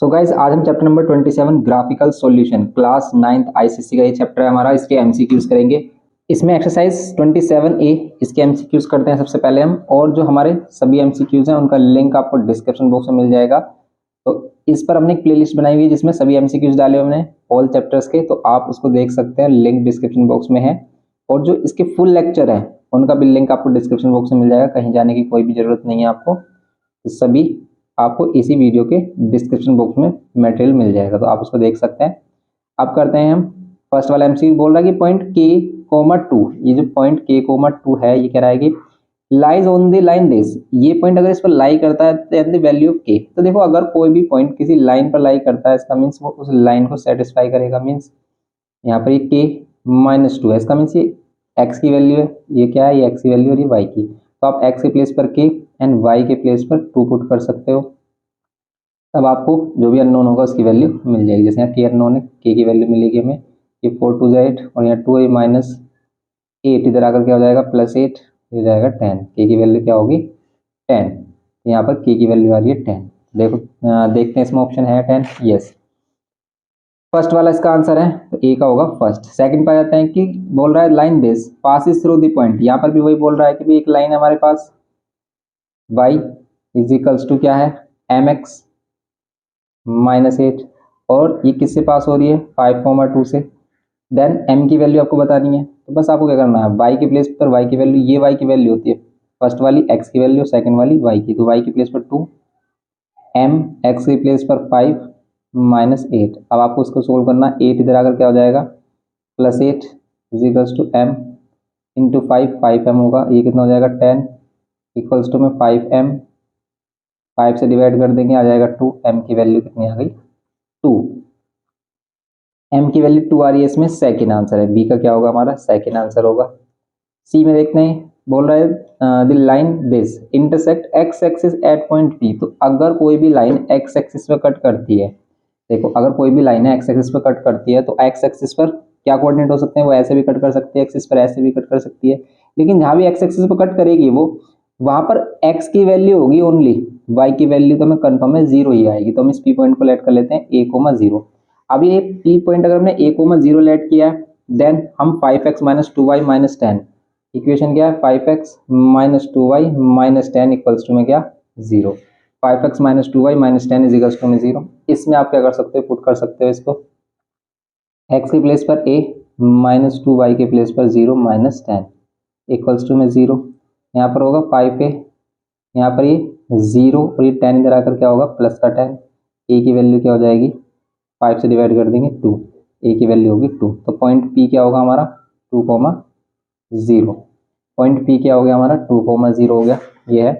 So guys आज हम chapter number 27 graphical solution class 9th ICSE का ये चैप्टर है हमारा। इसके एमसीक्यूज करेंगे। इसमें एक्सरसाइज 27A इसके एमसीक्यूज करते हैं सबसे पहले हम, और जो हमारे सभी एमसीक्यूज हैं उनका लिंक आपको डिस्क्रिप्शन बॉक्स में मिल जाएगा। तो इस पर हमने एक प्लेलिस्ट बनाई हुई है जिसमें सभी एमसीक्यूज डाले हुए हमने ऑल चैप्टर्स के, तो आप उसको देख सकते हैं, लिंक डिस्क्रिप्शन बॉक्स में है। और जो इसके फुल लेक्चर है उनका भी लिंक आपको डिस्क्रिप्शन बॉक्स में मिल जाएगा, कहीं जाने की कोई भी जरूरत नहीं है आपको। तो सभी आपको इसी वीडियो के डिस्क्रिप्शन बॉक्स में मटेरियल मिल जाएगा, तो आप उसको देख सकते हैं। अब करते हैं हम फर्स्ट वाला एमसीक्यू। बोल रहा है कि पॉइंट K, 2, ये जो पॉइंट K, 2 है ये कह रहा है कि lies on the line this, ये पॉइंट अगर इस पर लाई करता है then the value of K। तो देखो अगर कोई भी पॉइंट किसी लाइन पर लाई करता है इसका मीन्स वो उस लाइन को सेटिस्फाई करेगा। मीन्स यहाँ पर ये K-2 है, इसका मीन्स ये x की वैल्यू है, ये क्या है, ये x की वैल्यू और ये y की। तो आप x के प्लेस पर K एंड y के प्लेस पर 2 पुट कर सकते हो। तब आपको जो भी अननोन होगा उसकी वैल्यू मिल जाएगी। जैसे यहाँ K अननोन है, K की वैल्यू मिलेगी हमें, ये 4 2 8 और यहाँ 2 -8, इधर आकर क्या हो जाएगा +8, हो जाएगा 10। K की वैल्यू क्या होगी 10, यहाँ पर K की वैल्यू आ रही है 10। देखो देखते हैं इसमें ऑप्शन है 10, यस फर्स्ट वाला इसका आंसर है, तो ए का होगा फर्स्ट। सेकंड पे जाते हैं कि बोल रहा है line this passes through the point, यहाँ पर भी वही बोल रहा है कि भी एक लाइन है हमारे पास y इज टू क्या है mx -8, और ये किससे पास हो रही है 5, 2 से। देन m की वैल्यू आपको बतानी है, तो बस आपको क्या करना है y के प्लेस पर y की वैल्यू, ये y की वैल्यू होती है फर्स्ट वाली x की वैल्यू, सेकंड वाली y की, तो y की प्लेस पर 2, m x की प्लेस पर 5 -8। अब आपको इसको सोल्व करना, 8 इधर आकर क्या हो जाएगा +8 is to m into 5m होगा, ये कितना हो जाएगा 10 इक्वल्स टू में 5m, 5 से डिवाइड कर देंगे आ जाएगा 2। m की वैल्यू कितनी आ गई 2, m की वैल्यू 2 आ रही है इसमें। सेकेंड आंसर है, बी का क्या होगा हमारा सेकेंड आंसर होगा। सी में देखते हैं, बोल रहा है the line this intersect x axis at point P। तो अगर कोई भी लाइन x एक्सिस पर कट करती है, देखो अगर कोई भी लाइन है x एक्सिस पर कट करती है तो x एक्सिस पर क्या कोऑर्डिनेट हो सकते हैं, वो ऐसे भी कट कर सकती है, एक्सिस पर ऐसे भी कट कर सकती है। लेकिन जहां भी x एक्सिस पर कट करेगी वो वहां पर x की वैल्यू होगी ओनली, y की वैल्यू तो हमें कंफर्म है 0 ही आएगी। तो हम इस P पॉइंट को लेट कर लेते हैं a, 0। अब ये P पॉइंट अगर हमने a, 0 लेट किया है, देन हम 5x - 2y - 10, इक्वेशन क्या है 5x - 2y - 10 इक्वल्स टू में क्या 0। 5x - 2y - 10 इज टू में 0। इसमें आप क्या कर सकते हो, पुट कर सकते हो इसको x के प्लेस पर a -2y के प्लेस पर 0 - 10 इक्वल्स टू में 0। यहाँ पर होगा 5a, यहाँ पर ये 0 और ये 10 इधर आकर क्या होगा प्लस का 10। a की वैल्यू क्या हो जाएगी 5 से डिवाइड कर देंगे 2, a की वैल्यू होगी 2। तो पॉइंट P क्या होगा हमारा 2, 0। पॉइंट P क्या हो गया हमारा 2, 0 हो गया। ये है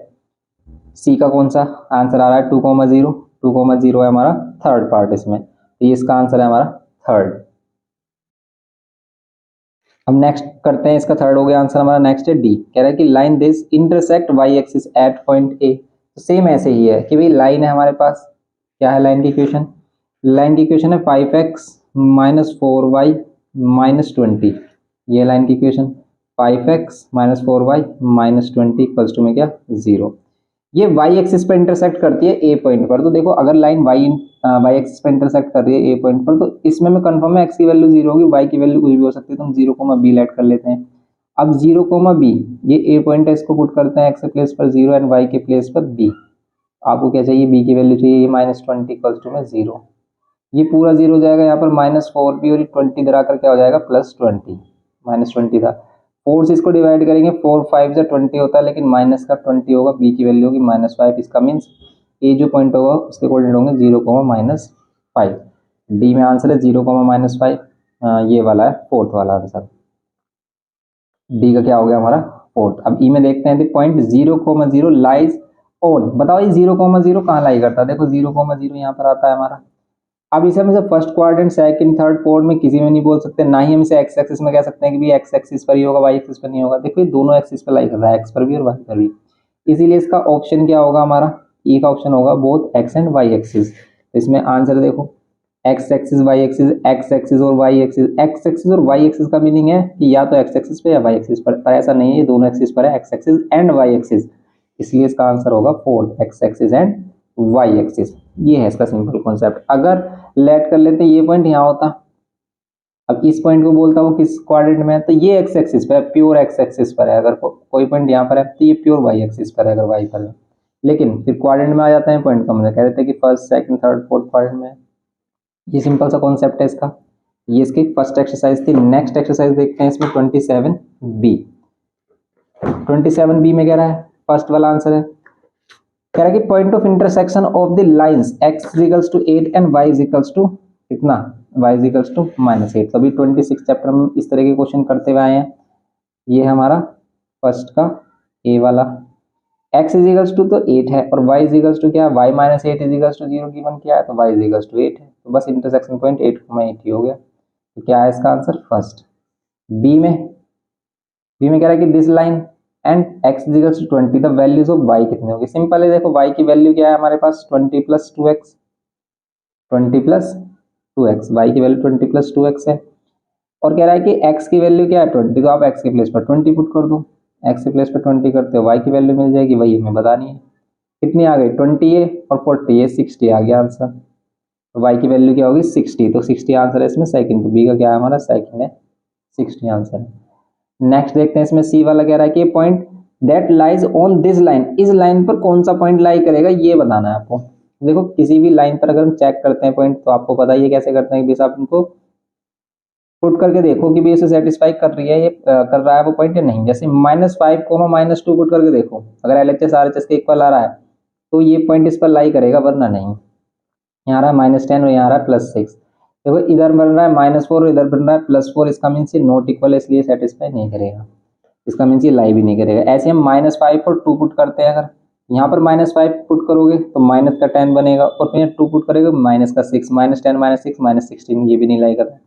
सी का कौन सा आंसर आ रहा है 2, 0। 2, 0 है हमारा थर्ड पार्ट इसमें, तो ये इसका आंसर है हमारा थर्ड। अब नेक्स्ट करते हैं, इसका थर्ड हो गया आंसर हमारा। नेक्स्ट है डी, कह रहा है कि line this intersect y axis at point A. तो सेम ऐसे ही है कि भाई लाइन है हमारे पास, क्या है लाइन की इक्वेशन, लाइन की इक्वेशन है 5x - 4y - 20। ये लाइन की equation 5x - 4y - 20 equals to में क्या 0। ये y एक्सिस पर इंटरसेक्ट करती है a पॉइंट पर। तो देखो अगर लाइन y एक्सिस पर इंटरसेक्ट कर रही है a पॉइंट पर, तो इसमें मैं कंफर्म है x की वैल्यू 0 होगी, y की वैल्यू कुछ भी हो सकती है, तो हम 0, b लेट कर लेते हैं। अब 0, b ये a पॉइंट है, इसको पुट करते हैं x के प्लेस पर 0 एंड y के प्लेस पर b। आपको क्या चाहिए b की वैल्यू चाहिए, ये -20 इक्वल्स टू में 0। ये पूरा 0 हो जाएगा, यहाँ पर -4b और ये 20 इधर आकर क्या हो जाएगा +20, -20 था 4 से इसको डिवाइड करेंगे, 4 5 से 20 होता है, लेकिन माइनस का 20 होगा, बी की वैल्यू होगी -5। इसका मीन्स ए जो पॉइंट होगा उसके कोऑर्डिनेट होंगे 0, -5। डी में आंसर है 0, -5। ये वाला है फोर्थ वाला आंसर, डी का क्या हो गया हमारा फोर्थ। अब ई में देखते हैं पॉइंट 0, 0 लाइज ऑन। बताओ ये 0, 0 कहाँ लाई करता है, देखो 0, 0 यहाँ पर आता है हमारा। अब इसे हम first quadrant second third fourth में किसी में नहीं बोल सकते, ना ही हम इसे एक्स एक्सिस में कह सकते हैं कि भी एक्स एक्सिस पर ही होगा वाई एक्सिस पर नहीं होगा। देखो ये दोनों एक्सिस पर लाई कर रहा है, एक्स पर भी और वाई पर भी, इसीलिए इसका ऑप्शन क्या होगा हमारा ई का ऑप्शन होगा both x and y axis. इसमें आंसर देखो x axis y axis, x axis और वाई एक्सिस। एक्स एक्सिस और वाई एक्सिस का मीनिंग है कि या तो एक्स एक्सिस पे या वाई एक्सिस पर ऐसा नहीं है, दोनों एक्सिस पर है, x axis and y axis, इसलिए इसका आंसर होगा fourth x axis and y axis. ये है इसका सिंपल कॉन्सेप्ट। अगर लेट कर लेते ये पॉइंट यहाँ होता, अब इस पॉइंट को बोलता हूँ किस क्वाड्रेंट में है, तो ये एक्स एक्सिस पर है, प्योर एक्स एक्सिस पर है। अगर कोई पॉइंट यहाँ पर है तो ये प्योर वाई एक्सिस पर है अगर वाई पर है। लेकिन फिर क्वाड्रेंट में आ जाता है पॉइंट, तो मुझे कह देते हैं कि first second third fourth quadrant में। ये सिंपल सा कॉन्सेप्ट है इसका। ये इसकी फर्स्ट एक्सरसाइज थी। नेक्स्ट एक्सरसाइज देखते हैं इसमें 27B। 27B में कह रहा है, फर्स्ट वाला आंसर है, कह रहा है कि point of intersection of the lines x equals to 8 and y equals to कितना, y इक्वल्स टू -8। तो अभी 26 चैप्टर में इस तरह के क्वेश्चन करते हुए आए हैं। ये हमारा फर्स्ट का ए वाला, x इक्वल्स टू तो 8 है और y इक्वल्स टू क्या है, y - 8 इक्वल्स टू 0 गिवन किया है, तो y इक्वल्स टू 8 है। तो बस इंटरसेक्शन पॉइंट 8,8 ही हो गया। तो क्या है इसका आंसर फर्स्ट। बी में कह रहा है कि this line and x equals to 20 the values of y कितने होंगे। सिंपल है, देखो y की वैल्यू क्या है हमारे पास 20 + 2x, 20 + 2x, y की वैल्यू 20 + 2x है। और कह रहा है कि x की वैल्यू क्या है 20, तो आप x के प्लेस पर 20 पुट कर दो, x के प्लेस पर 20 करते हो y की वैल्यू मिल जाएगी, वही हमें बतानी है। कितनी आ गई 20 है और 40 है, 60 आ गया आंसर। तो y की वैल्यू क्या होगी 60, तो 60 आंसर है इसमें सेकंड। तो बी का क्या है हमारा सेकंड है, 60 आंसर है। नेक्स्ट देखते हैं इसमें सी वाला, कह रहा है कि point that lies on this line, इस लाइन पर कौन सा पॉइंट लाई करेगा ये बताना है आपको। देखो किसी भी लाइन पर अगर हम चेक करते हैं पॉइंट, तो आपको पता ही है कैसे करते हैं कि आप इनको पुट करके देखो कि भी इसे सेटिस्फाई कर रही है, ये कर रहा है वो पॉइंट या नहीं। जैसे -5, -2 पुट करके देखो, अगर LHS RHS के इक्वल आ रहा है तो ये पॉइंट इस पर लाई करेगा, वरना नहीं। यहाँ रहा -10 और यहाँ रहा +6। देखो इधर बन रहा है -4 और इधर बन रहा है +4, इसका मीन्स ये नॉट इक्वल है, इसलिए सेटिस्फाई नहीं करेगा, इसका मीन्स ये लाई भी नहीं करेगा। ऐसे हम -5 और 2 पुट करते हैं, अगर यहाँ पर -5 पुट करोगे तो माइनस का 10 बनेगा, और फिर 2 पुट करेगा माइनस का 6, -10 -6 -16, ये भी नहीं लाई करता।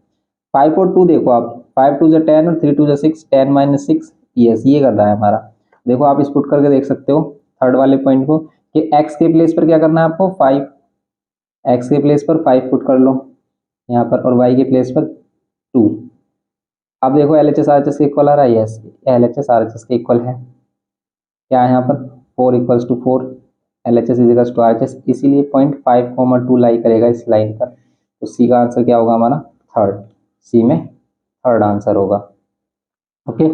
5 और 2 देखो आप, 5 2 = 10 और 3 2 = 6, 10 - 6, यस ये कर रहा है हमारा। देखो आप इस पुट करके देख सकते हो थर्ड वाले पॉइंट को, कि x के प्लेस पर क्या करना है आपको 5, x के प्लेस पर 5 पुट कर लो यहाँ पर, और y के प्लेस पर 2। अब देखो LHS RHS के इक्वल आ रहा है, यस LHS RHS के इक्वल है। क्या है यहाँ पर 4 = 4, LHS = RHS, इसीलिए पॉइंट 5,2 लाई करेगा इस लाइन पर। तो सी का आंसर क्या होगा हमारा थर्ड, सी में थर्ड आंसर होगा। ओके,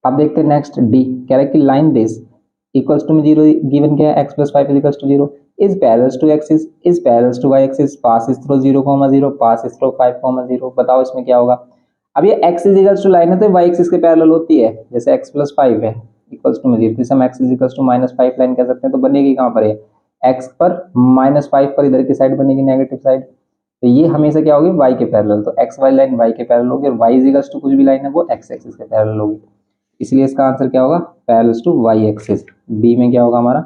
अब देखते हैं नेक्स्ट डी, कह रहा है कि लाइन दिस इक्वल्स टू में 0 गिवन क्या है, x + 5 = 0 is parallel to axis, is parallel to y axis, passes through 0,0, passes through 5,0। बताओ इसमें क्या होगा। अब ये x इक्वल्स टू लाइन है तो y एक्सिस के पैरेलल होती है, जैसे x + 5 है इक्वल्स टू में 0, तो इसे हम x इक्वल्स टू -5 लाइन कह सकते हैं। तो बनेगी कहाँ पर है, x पर -5 पर इधर की साइड बनेगी नेगेटिव साइड, तो ये हमेशा क्या होगी y के पैरेलल। तो x y लाइन y के पैरेलल होगी, और y इक्वल्स टू कुछ भी लाइन है वो x एक्सिस के पैरेलल होगी, इसलिए इसका आंसर क्या होगा parallel to y axis. B में क्या होगा हमारा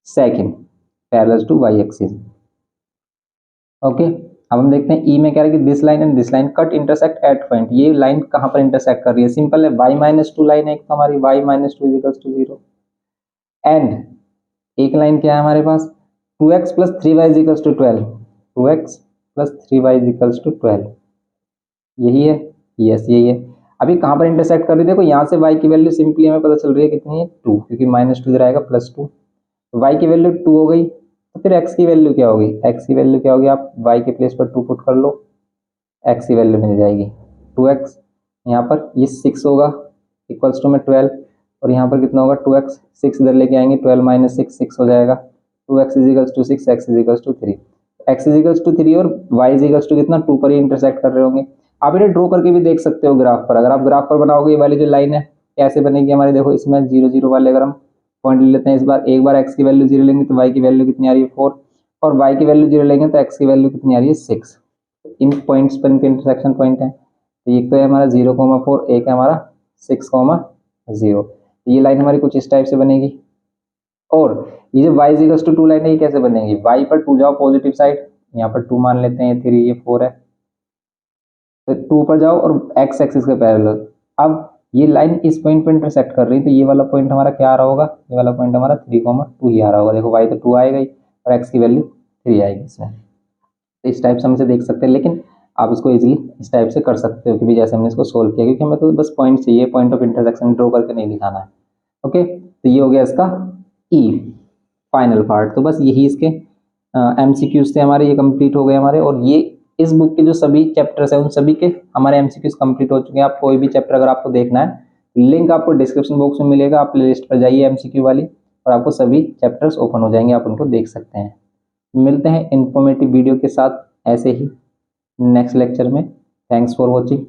second, parallel to y axis. Okay, अब हम देखते हैं ई में क्या है कि this line and this line cut intersect at point. ये लाइन कहाँ पर इंटरसेक्ट कर रही है, सिंपल है y - 2 लाइन है एक तो हमारी, y - 2 = 0, एंड एक लाइन क्या है हमारे पास 2x + 3y = 12, 2x + 3y = 12, यही है, यस यही है। अभी कहाँ पर इंटरसेक्ट कर रही है, देखो यहाँ से y की वैल्यू सिंपली हमें पता चल रही है कितनी है 2, क्योंकि -2 इधर आएगा +2, y की वैल्यू 2 हो गई। तो फिर x की वैल्यू क्या होगी, x की वैल्यू क्या होगी, आप y के प्लेस पर 2 पुट कर लो, x की वैल्यू मिल जाएगी 2x, यहाँ पर ये 6 होगा इक्वल्स टू में 12, और यहाँ पर कितना होगा 2x, 6 इधर लेके आएंगे 12 - 6, 6 हो जाएगा, 2x = 6, x = 3, x = 3 और y = कितना 2 पर ही इंटरसेक्ट कर रहे होंगे। आप इन्हें ड्रॉ करके भी देख सकते हो ग्राफ पर, अगर आप ग्राफ पर बनाओगे ये वाली जो लाइन है कैसे बनेगी हमारी, देखो इसमें 0 0 वाले अगर हम पॉइंट ले लेते हैं, इस बार एक बार x की वैल्यू 0 लेंगे तो y की वैल्यू कितनी आ रही है 4, और y की वैल्यू 0 लेंगे तो x की वैल्यू कितनी आ रही है 6। इन पॉइंट्स पर इनके इंटरसेक्शन पॉइंट है, तो एक तो है हमारा 0,4, एक है हमारा 6,0। ये लाइन हमारी कुछ इस टाइप से बनेगी। और ये जो y = 2 लाइन है ये कैसे बनेगी, y पर 2 जाओ पॉजिटिव साइड, यहाँ पर 2 मान लेते हैं, 3 ये 4 है, तो 2 पर जाओ और x एक्सिस के पैरेलल। अब ये लाइन इस पॉइंट पर इंटरसेक्ट कर रही है, तो ये वाला पॉइंट हमारा क्या आ रहा होगा, ये वाला पॉइंट हमारा 3,2 ही आ रहा होगा। देखो y तो 2 आएगा ही और x की वैल्यू 3 आएगी इसमें। तो इस टाइप से हम इसे देख सकते हैं, लेकिन आप इसको इजीली इस टाइप से कर सकते हो कि भी जैसे हमने इसको सोल्व किया, क्योंकि हमें तो बस पॉइंट चाहिए, पॉइंट ऑफ इंटरसेक्शन ड्रॉ करके नहीं दिखाना है। ओके, तो ये हो गया इसका ई। Final part. तो बस यही इसके MCQs थे हमारे, ये कंप्लीट हो गए हमारे। और ये इस बुक के जो सभी चैप्टर्स हैं उन सभी के हमारे MCQs कंप्लीट हो चुके हैं। आप कोई भी चैप्टर अगर आपको देखना है, लिंक आपको डिस्क्रिप्शन बॉक्स में मिलेगा, आप प्ले लिस्ट पर जाइए MCQ वाली और आपको सभी चैप्टर्स ओपन हो जाएंगे, आप उनको देख सकते हैं। मिलते हैं इन्फॉर्मेटिव वीडियो के साथ ऐसे ही नेक्स्ट लेक्चर में। Thanks for watching.